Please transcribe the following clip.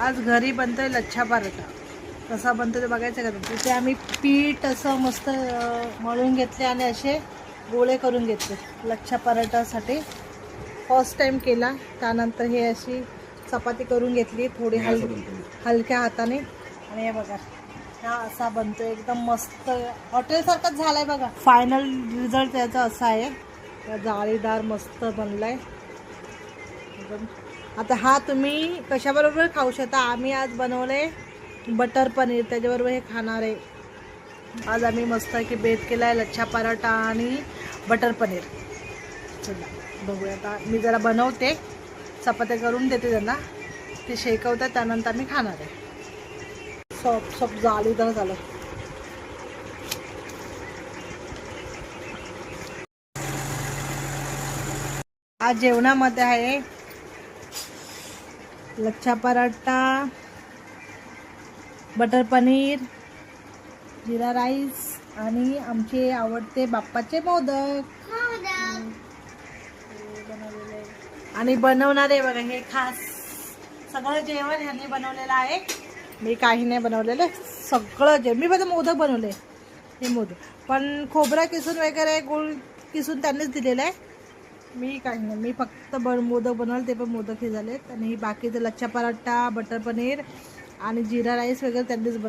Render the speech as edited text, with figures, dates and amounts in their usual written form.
आज घरी बनतोय लच्छा पराठा. कसा बनतो ते बघायचं का? तिथे आम्ही पीठ असं मस्त मळून घेतले आणि असे गोळे करून घेतले लच्छा पराठासाठी. फर्स्ट टाइम केला. त्यानंतर हे अशी चपाती करून घेतली थोडी हलक्या हाताने. आणि हे बघा हा असा बनतो एकदम मस्त हॉटेलसारखाच झालाय बघा. फायनल रिझल्ट त्याचा असा आहे. जाळीदार मस्त बनलाय. आता हा तुम्ही कशाबरोबर खाऊ शकता. आम्ही आज बनवले बटर पनीर, त्याच्याबरोबर हे खाणार आहे. आज आम्ही मस्त की बेत केला आहे लच्छा पराठा आणि बटर पनीर. चला बघूया. आता मी जरा बनवते, चपात्या करून देते त्यांना, ते शेकवतात, त्यानंतर मी खाणार आहे. सब जाळीदार झालं. आज जेवणामध्ये आहे लच्छा पराठा, बटर पनीर, जिरा राईस आणि आमचे आवडते बाप्पाचे मोदक. आणि बनवणारे बघा हे खास सगळं जेवण ह्यांनी बनवलेलं आहे. मी काही नाही बनवलेलं, सगळं जेवण. मी फक्त मोदक बनवले. हे मोदक पण खोबरा किसून वगैरे गुळ किसून त्यांनीच दिलेलं आहे. मी काही नाही, मी फक्त मोदक बनवले, ते पण मोदक हे झालेत. आणि बाकीचं लच्छा पराठा, बटर पनीर आणि जिरा राईस वगैरे त्यांनीच बनवलं.